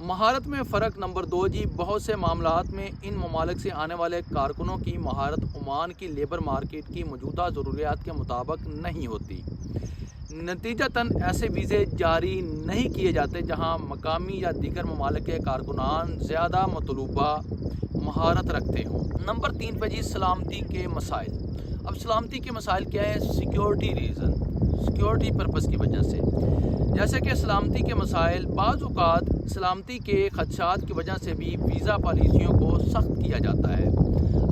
مہارت میں فرق نمبر 2 جی، بہت سے معاملات میں ان ممالک سے آنے والے کارکنوں کی مہارت عمان کی لیبر مارکیٹ کی موجودہ ضروریات کے مطابق نہیں ہوتی۔ نتیجتاً ایسے ویزے جاری نہیں کیے جاتے جہاں مقامی یا دیگر ممالک کے کارکنان زیادہ مطلوبہ مہارت رکھتے ہوں۔ نمبر 3 پہ جی، سلامتی کے مسائل۔ اب سلامتی کے مسائل کیا ہے؟ سیکیورٹی پرپس کی وجہ سے، جیسے کہ سلامتی کے مسائل، بعض اوقات سلامتی کے خدشات کی وجہ سے بھی ویزا پالیسیوں کو سخت کیا جاتا ہے۔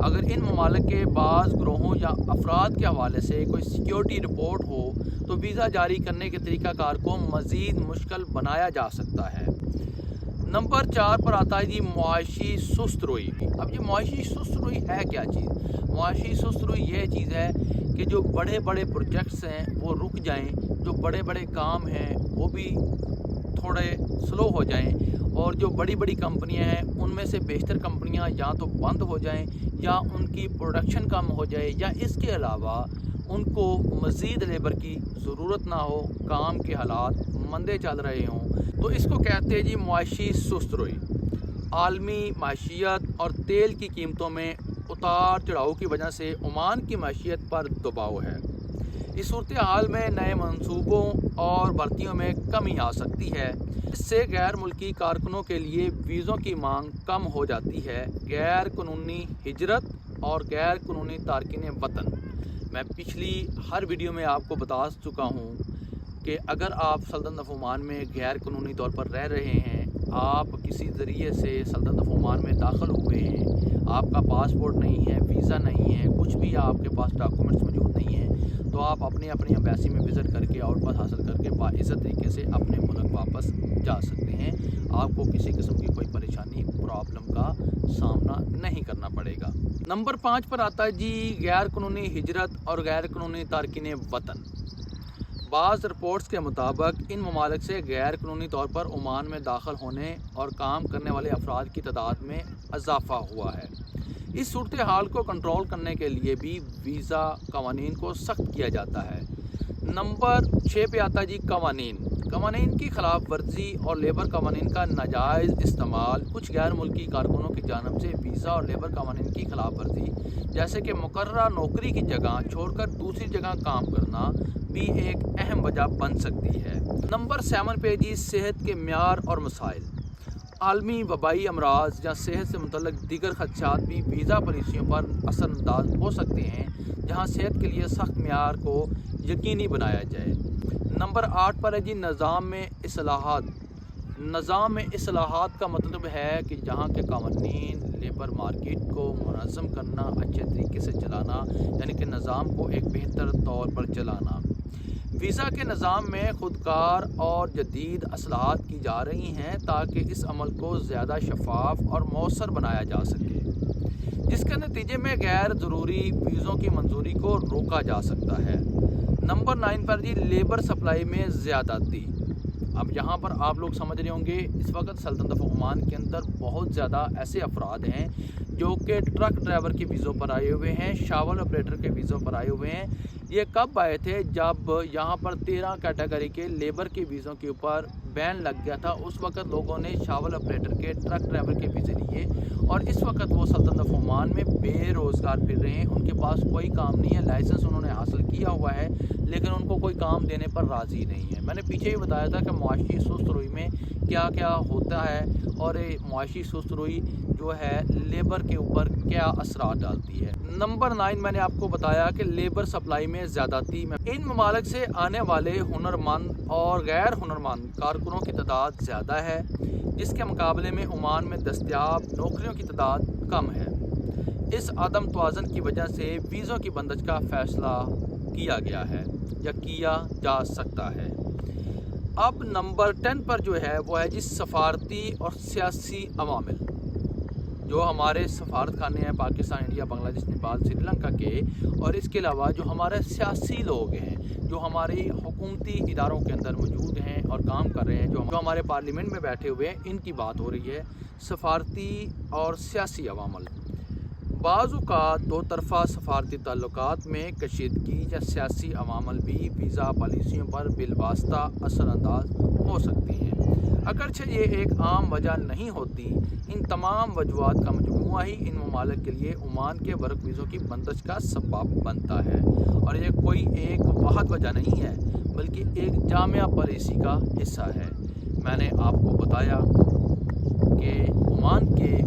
اگر ان ممالک کے بعض گروہوں یا افراد کے حوالے سے کوئی سیکیورٹی رپورٹ ہو تو ویزا جاری کرنے کے طریقہ کار کو مزید مشکل بنایا جا سکتا ہے۔ نمبر 4 پر آتا ہے جی، معاشی سست روی۔ اب یہ معاشی سست روی ہے کیا چیز؟ معاشی سست روی یہ چیز ہے کہ جو بڑے بڑے پروجیکٹس ہیں وہ رک جائیں، جو بڑے بڑے کام ہیں وہ بھی تھوڑے سلو ہو جائیں، اور جو بڑی بڑی کمپنیاں ہیں ان میں سے بیشتر کمپنیاں یا تو بند ہو جائیں یا ان کی پروڈکشن کم ہو جائے، یا اس کے علاوہ ان کو مزید لیبر کی ضرورت نہ ہو، کام کے حالات مندے چل رہے ہوں، تو اس کو کہتے ہیں جی معاشی سست روی۔ عالمی معیشت اور تیل کی قیمتوں میں اتار چڑھاؤ کی وجہ سے عمان کی معیشت پر دباؤ ہے۔ اس صورتحال میں نئے منصوبوں اور بھرتیوں میں کمی آ سکتی ہے۔ اس سے غیر ملکی کارکنوں کے لیے ویزوں کی مانگ کم ہو جاتی ہے۔ غیر قانونی ہجرت اور غیر قانونی تارکین وطن، میں پچھلی ہر ویڈیو میں آپ کو بتا چکا ہوں کہ اگر آپ سلطنت آف عمان میں غیر قانونی طور پر رہ رہے ہیں، آپ کسی ذریعے سے سلطنت آف عمان میں داخل ہوئے ہیں، آپ کا پاسپورٹ نہیں ہے، ویزا نہیں ہے، کچھ بھی آپ کے پاس ڈاکومنٹس موجود نہیں ہیں، تو آپ اپنی ایمبیسی میں وزٹ کر کے آؤٹ پاس حاصل کر کے باعزت طریقے سے اپنے ملک واپس جا سکتے ہیں۔ آپ کو کسی قسم کی کوئی پریشانی، پرابلم کا سامنا نہیں کرنا پڑے گا۔ نمبر 5 پر آتا ہے جی، غیر قانونی ہجرت اور غیر قانونی تارکین وطن۔ بعض رپورٹس کے مطابق ان ممالک سے غیر قانونی طور پر عمان میں داخل ہونے اور کام کرنے والے افراد کی تعداد میں اضافہ ہوا ہے۔ اس صورتحال کو کنٹرول کرنے کے لیے بھی ویزا قوانین کو سخت کیا جاتا ہے۔ نمبر 6 پہ آتا ہے جی، قوانین کی خلاف ورزی اور لیبر قوانین کا ناجائز استعمال۔ کچھ غیر ملکی کارکنوں کی جانب سے ویزا اور لیبر قوانین کی خلاف ورزی، جیسے کہ مقررہ نوکری کی جگہ چھوڑ کر دوسری جگہ کام کرنا، بھی ایک اہم وجہ بن سکتی ہے۔ نمبر 7 پہ جی، صحت کے معیار اور مسائل۔ عالمی وبائی امراض یا صحت سے متعلق دیگر خدشات بھی ویزا پالیسیوں پر اثر انداز ہو سکتے ہیں، جہاں صحت کے لیے سخت معیار کو یقینی بنایا جائے۔ نمبر 8 پر ہے جی، نظام میں اصلاحات کا مطلب ہے کہ جہاں کے قوانین لیبر مارکیٹ کو منظم کرنا، اچھے طریقے سے چلانا، یعنی کہ نظام کو ایک بہتر طور پر چلانا۔ ویزا کے نظام میں خودکار اور جدید اصلاحات کی جا رہی ہیں تاکہ اس عمل کو زیادہ شفاف اور مؤثر بنایا جا سکے، جس کے نتیجے میں غیر ضروری ویزوں کی منظوری کو روکا جا سکتا ہے۔ نمبر 9 پر جی، لیبر سپلائی میں زیادتی۔ اب یہاں پر آپ لوگ سمجھ رہے ہوں گے، اس وقت سلطنت آف عمان کے اندر بہت زیادہ ایسے افراد ہیں جو کہ ٹرک ڈرائیور کے ویزوں پر آئے ہوئے ہیں، شاول آپریٹر کے ویزوں پر آئے ہوئے ہیں۔ یہ کب آئے تھے؟ جب یہاں پر 13 کیٹیگری کے لیبر کے ویزوں کے اوپر بین لگ گیا تھا، اس وقت لوگوں نے شاول آپریٹر کے، ٹرک ڈرائیور کے ویزے لیے، اور اس وقت وہ سلطنت آف عمان میں بے روزگار پھر رہے ہیں۔ ان کے پاس کوئی کام نہیں ہے، لائسنس انہوں نے حاصل کیا ہوا ہے لیکن ان کو کوئی کام دینے پر راضی نہیں ہے۔ میں نے پیچھے ہی بتایا تھا کہ معاشی سست روی میں کیا کیا ہوتا ہے، اور معاشی سست روی جو ہے لیبر کے اوپر کیا اثرات ڈالتی ہے۔ نمبر 9 میں نے آپ کو بتایا کہ لیبر سپلائی میں زیادتی میں ان ممالک سے آنے والے ہنرمند اور غیر ہنرمند کارکنوں کی تعداد زیادہ ہے، جس کے مقابلے میں عمان میں دستیاب نوکریوں کی تعداد کم ہے۔ اس عدم توازن کی وجہ سے ویزوں کی بندش کا فیصلہ کیا گیا ہے یا کیا جا سکتا ہے۔ اب نمبر 10 پر جو ہے وہ ہے جی، سفارتی اور سیاسی عوامل۔ جو ہمارے سفارت خانے ہیں پاکستان، انڈیا، بنگلہ دیش، نیپال، سری لنکا کے، اور اس کے علاوہ جو ہمارے سیاسی لوگ ہیں، جو ہماری حکومتی اداروں کے اندر موجود ہیں اور کام کر رہے ہیں، جو ہمارے پارلیمنٹ میں بیٹھے ہوئے ہیں، ان کی بات ہو رہی ہے۔ سفارتی اور سیاسی عوامل، بعض اوقات دو طرفہ سفارتی تعلقات میں کشیدگی یا سیاسی عوامل بھی ویزا پالیسیوں پر بالواسطہ اثر انداز ہو سکتی ہیں۔ اگرچہ یہ ایک عام وجہ نہیں ہوتی، ان تمام وجوہات کا مجموعہ ہی ان ممالک کے لیے عمان کے ورک ویزوں کی بندش کا سبب بنتا ہے، اور یہ کوئی ایک واحد وجہ نہیں ہے بلکہ ایک جامع پالیسی کا حصہ ہے۔ میں نے آپ کو بتایا کہ عمان کے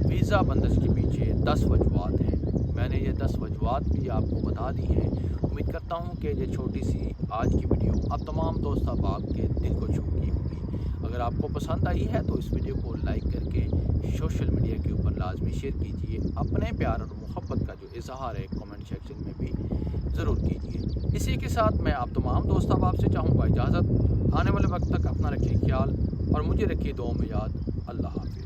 ویزا بندش کے پیچھے 10 وجوہات ہیں۔ میں نے یہ 10 وجوہات بھی آپ کو بتا دی ہیں۔ امید کرتا ہوں کہ یہ چھوٹی سی آج کی ویڈیو اب تمام دوست احباب کے دل کو چھو گئی ہوگی۔ اگر آپ کو پسند آئی ہے تو اس ویڈیو کو لائک کر کے سوشل میڈیا کے اوپر لازمی شیئر کیجیے۔ اپنے پیار اور محبت کا جو اظہار ہے کامنٹ سیکشن میں بھی ضرور کیجیے۔ اسی کے ساتھ میں آپ تمام دوست احباب سے چاہوں گا اجازت۔ آنے والے وقت تک اپنا رکھیے خیال اور مجھے رکھیے دعاؤں میں یاد۔ اللہ حافظ۔